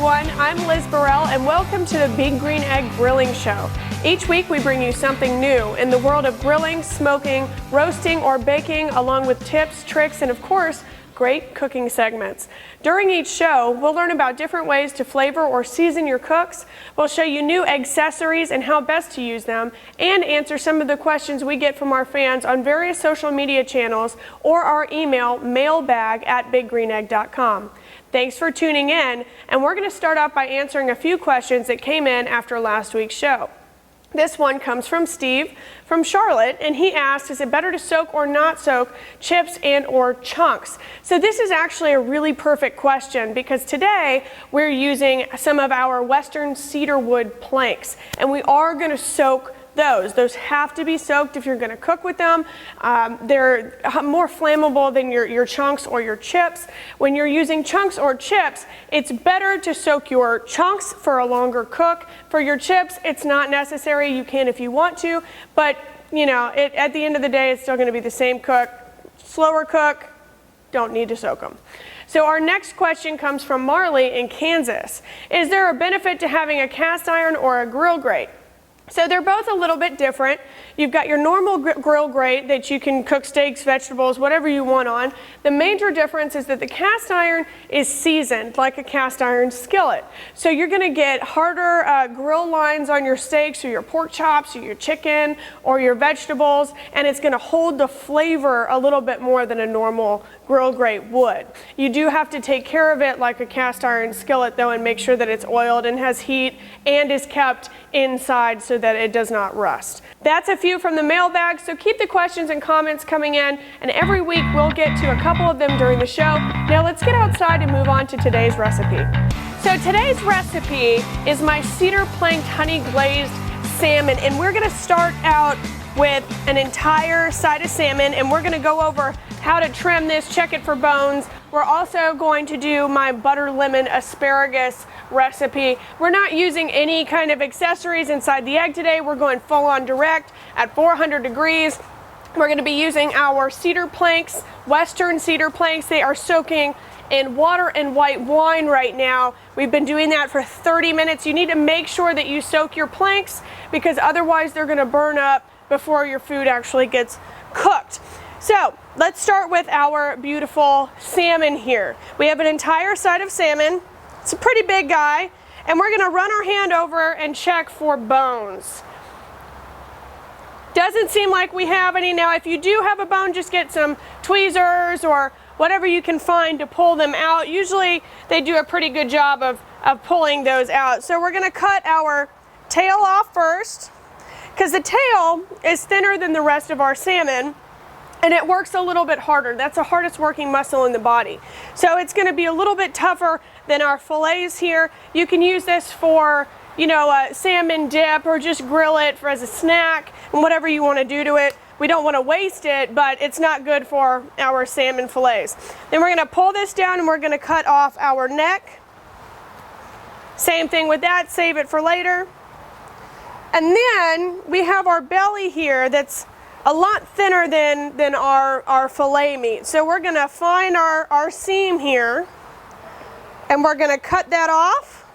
everyone, I'm Liz Burrell and welcome to the Big Green Egg Grilling Show. Each week we bring you something new in the world of grilling, smoking, roasting, or baking, along with tips, tricks, and of course, great cooking segments. During each show, we'll learn about different ways to flavor or season your cooks. We'll show you new accessories and how best to use them, and answer some of the questions we get from our fans on various social media channels or our email mailbag@biggreenegg.com. Thanks for tuning in, and we're going to start off by answering a few questions that came in after last week's show. This one comes from Steve from Charlotte, and he asked, is it better to soak or not soak chips and or chunks? So this is actually a really perfect question because today we're using some of our Western cedar wood planks, and we are going to soak those. Those have to be soaked if you're going to cook with them. They're more flammable than your chunks or your chips. When you're using chunks or chips, it's better to soak your chunks for a longer cook. For your chips, it's not necessary. You can if you want to, but you know, at the end of the day, it's still going to be the same cook. Slower cook, don't need to soak them. So our next question comes from Marley in Kansas. Is there a benefit to having a cast iron or a grill grate? So they're both a little bit different. You've got your normal grill grate that you can cook steaks, vegetables, whatever you want on. The major difference is that the cast iron is seasoned like a cast iron skillet. So you're going to get harder grill lines on your steaks or your pork chops or your chicken or your vegetables, and it's going to hold the flavor a little bit more than a normal grill grate would. You do have to take care of it like a cast iron skillet though, and make sure that it's oiled and has heat and is kept inside so that it does not rust. That's a few from the mailbag, so keep the questions and comments coming in, and every week we'll get to a couple of them during the show. Now let's get outside and move on to today's recipe. So today's recipe is my cedar planked honey glazed salmon, and we're going to start out with an entire side of salmon, and we're going to go over how to trim this, check it for bones. We're also going to do my butter lemon asparagus recipe. We're not using any kind of accessories inside the egg today. We're going full on direct at 400 degrees. We're going to be using our cedar planks, Western cedar planks. They are soaking in water and white wine right now. We've been doing that for 30 minutes. You need to make sure that you soak your planks because otherwise they're going to burn up before your food actually gets cooked. So let's start with our beautiful salmon here. We have an entire side of salmon. It's a pretty big guy, and we're going to run our hand over and check for bones. Doesn't seem like we have any. Now if you do have a bone, just get some tweezers or whatever you can find to pull them out. Usually they do a pretty good job of pulling those out. So we're going to cut our tail off first because the tail is thinner than the rest of our salmon, and it works a little bit harder. That's the hardest working muscle in the body. So it's going to be a little bit tougher than our fillets here. You can use this for, you know, a salmon dip or just grill it as a snack and whatever you want to do to it. We don't want to waste it, but it's not good for our salmon fillets. Then we're going to pull this down and we're going to cut off our neck. Same thing with that, save it for later. And then we have our belly here that's a lot thinner than our fillet meat. So we're going to find our seam here and we're going to cut that off.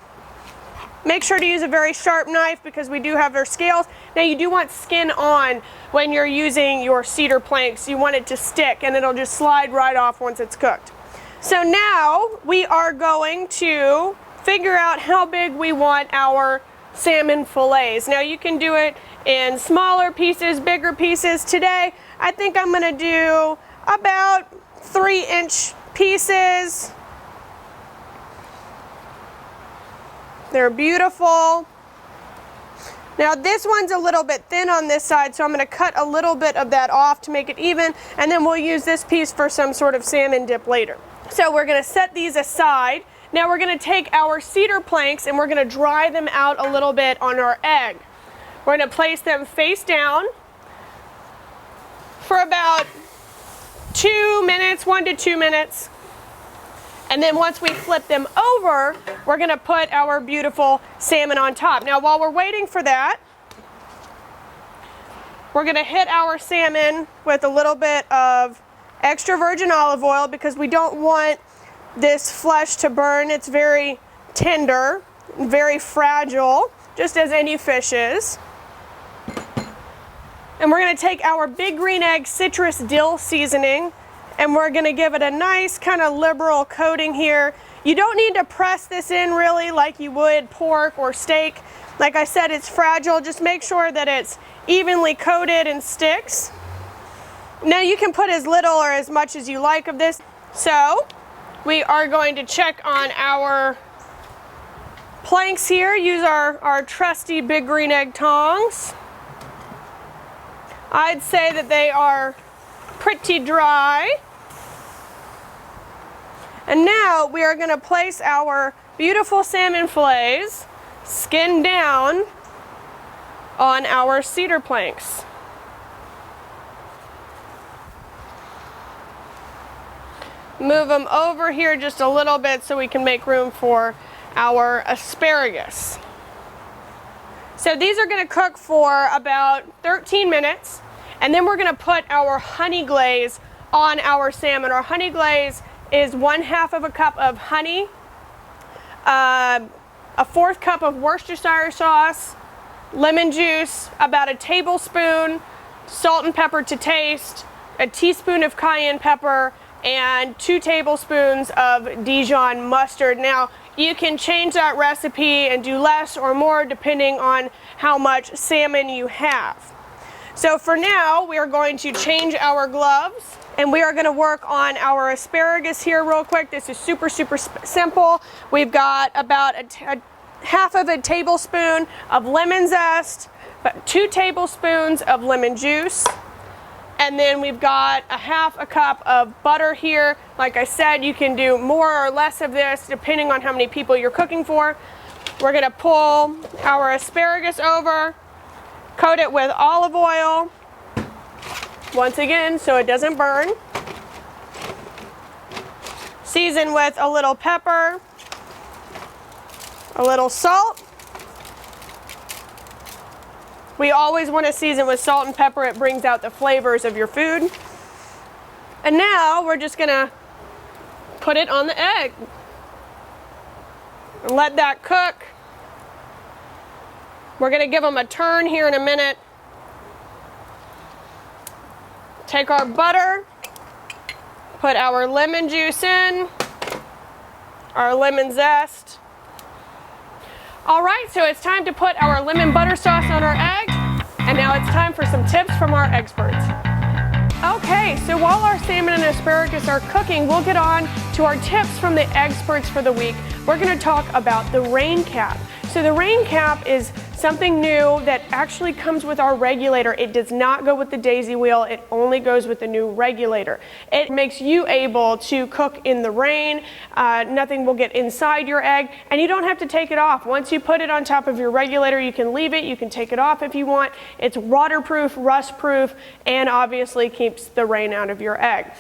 Make sure to use a very sharp knife because we do have our scales. Now you do want skin on when you're using your cedar planks. You want it to stick and it'll just slide right off once it's cooked. So now we are going to figure out how big we want our salmon fillets. Now you can do it in smaller pieces, bigger pieces. Today I think I'm going to do about 3-inch pieces. They're beautiful. Now this one's a little bit thin on this side, so I'm going to cut a little bit of that off to make it even, and then we'll use this piece for some sort of salmon dip later. So we're going to set these aside. Now we're going to take our cedar planks and we're going to dry them out a little bit on our egg. We're going to place them face down for about 2 minutes, 1 to 2 minutes. And then once we flip them over, we're going to put our beautiful salmon on top. Now while we're waiting for that, we're going to hit our salmon with a little bit of extra virgin olive oil because we don't want this flesh to burn. It's very tender, very fragile, just as any fish is. And we're going to take our Big Green Egg citrus dill seasoning and we're going to give it a nice kind of liberal coating here. You don't need to press this in really like you would pork or steak. Like I said, it's fragile. Just make sure that it's evenly coated and sticks. Now you can put as little or as much as you like of this. So we are going to check on our planks here. Use our trusty Big Green Egg tongs. I'd say that they are pretty dry. And now we are going to place our beautiful salmon fillets, skin down, on our cedar planks. Move them over here just a little bit so we can make room for our asparagus. So these are going to cook for about 13 minutes, and then we're going to put our honey glaze on our salmon. Our honey glaze is 1/2 cup of honey, a 1/4 cup of Worcestershire sauce, lemon juice, about a tablespoon, salt and pepper to taste, a teaspoon of cayenne pepper, and 2 tablespoons of Dijon mustard. Now, you can change that recipe and do less or more depending on how much salmon you have. So for now, we are going to change our gloves and we are going to work on our asparagus here real quick. This is super simple. We've got about a 1/2 tablespoon of lemon zest, about 2 tablespoons of lemon juice, and then we've got a 1/2 cup of butter here. Like I said, you can do more or less of this depending on how many people you're cooking for. We're going to pull our asparagus over, coat it with olive oil, once again so it doesn't burn. Season with a little pepper, a little salt. We always want to season with salt and pepper. It brings out the flavors of your food. And now we're just going to put it on the egg and let that cook. We're going to give them a turn here in a minute. Take our butter, put our lemon juice in, our lemon zest. All right, so it's time to put our lemon butter sauce on our egg, and now it's time for some tips from our experts. Okay, so while our salmon and asparagus are cooking, we'll get on to our tips from the experts for the week. We're going to talk about the rain cap. So the rain cap is something new that actually comes with our regulator. It does not go with the daisy wheel. It only goes with the new regulator. It makes you able to cook in the rain. Nothing will get inside your egg, and you don't have to take it off. Once you put it on top of your regulator, you can leave it. You can take it off if you want. It's waterproof, rust-proof, and obviously keeps the rain out of your egg.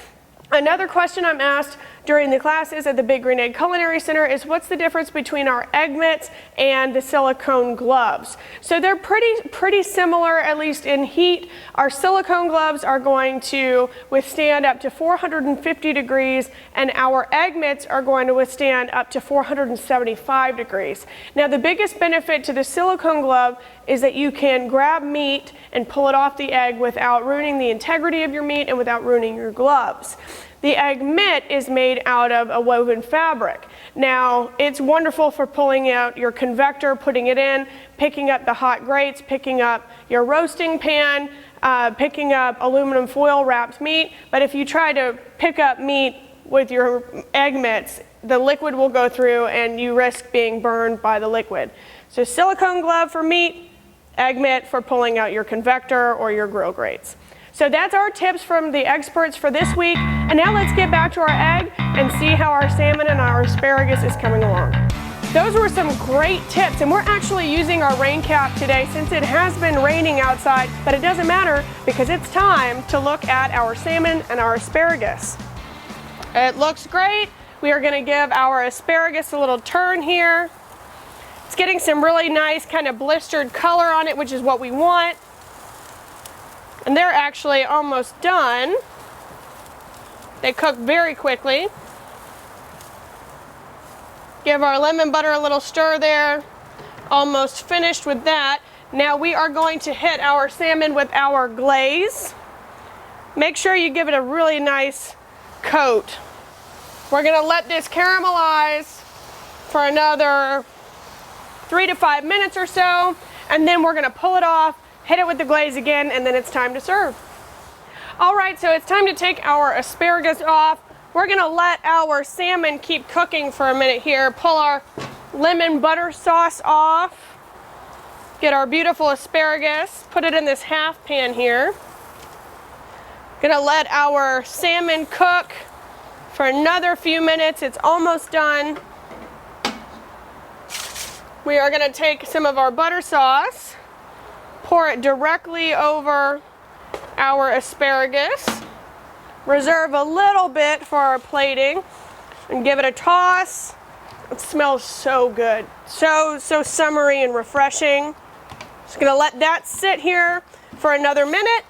Another question I'm asked during the classes at the Big Green Egg Culinary Center is what's the difference between our egg mitts and the silicone gloves? So they're pretty similar, at least in heat. Our silicone gloves are going to withstand up to 450 degrees, and our egg mitts are going to withstand up to 475 degrees. Now the biggest benefit to the silicone glove is that you can grab meat and pull it off the egg without ruining the integrity of your meat and without ruining your gloves. The egg mitt is made out of a woven fabric. Now, it's wonderful for pulling out your convector, putting it in, picking up the hot grates, picking up your roasting pan, picking up aluminum foil wrapped meat. But if you try to pick up meat with your egg mitts, the liquid will go through and you risk being burned by the liquid. So silicone glove for meat, egg mitt for pulling out your convector or your grill grates. So that's our tips from the experts for this week. And now let's get back to our egg and see how our salmon and our asparagus is coming along. Those were some great tips, and we're actually using our rain cap today since it has been raining outside, but it doesn't matter because it's time to look at our salmon and our asparagus. It looks great. We are going to give our asparagus a little turn here. It's getting some really nice kind of blistered color on it, which is what we want. And they're actually almost done. They cook very quickly. Give our lemon butter a little stir there. Almost finished with that. Now we are going to hit our salmon with our glaze. Make sure you give it a really nice coat. We're gonna let this caramelize for another 3 to 5 minutes or so, and then we're gonna pull it off, hit it with the glaze again, and then it's time to serve. All right, so it's time to take our asparagus off. We're gonna let our salmon keep cooking for a minute here. Pull our lemon butter sauce off. Get our beautiful asparagus, put it in this half pan here. Gonna let our salmon cook for another few minutes. It's almost done. We are gonna take some of our butter sauce, pour it directly over our asparagus. Reserve a little bit for our plating and give it a toss. It smells so good. So summery and refreshing. Just gonna let that sit here for another minute.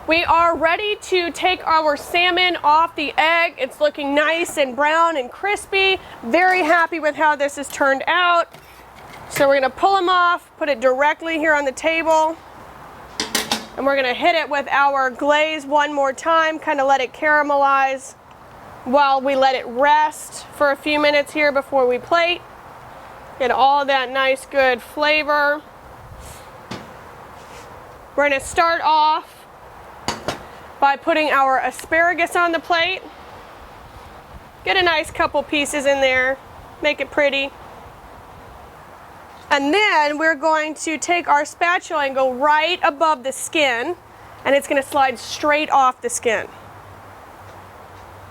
We are ready to take our salmon off the egg. It's looking nice and brown and crispy. Very happy with how this has turned out. So we're gonna pull them off, put it directly here on the table, and we're gonna hit it with our glaze one more time, kind of let it caramelize while we let it rest for a few minutes here before we plate. Get all that nice good flavor. We're gonna start off by putting our asparagus on the plate. Get a nice couple pieces in there, make it pretty. And then we're going to take our spatula and go right above the skin, and it's gonna slide straight off the skin.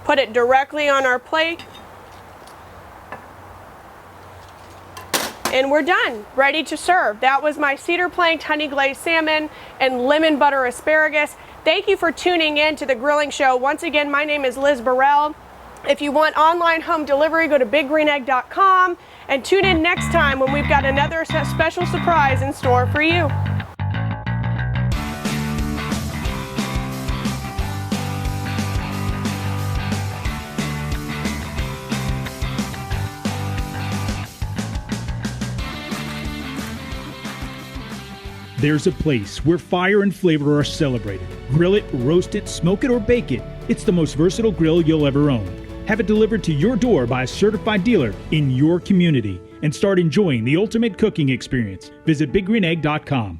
Put it directly on our plate. And we're done, ready to serve. That was my cedar planked honey glazed salmon and lemon butter asparagus. Thank you for tuning in to the grilling show. Once again, my name is Liz Burrell. If you want online home delivery, go to biggreenegg.com and tune in next time when we've got another special surprise in store for you. There's a place where fire and flavor are celebrated. Grill it, roast it, smoke it, or bake it. It's the most versatile grill you'll ever own. Have it delivered to your door by a certified dealer in your community and start enjoying the ultimate cooking experience. Visit biggreenegg.com.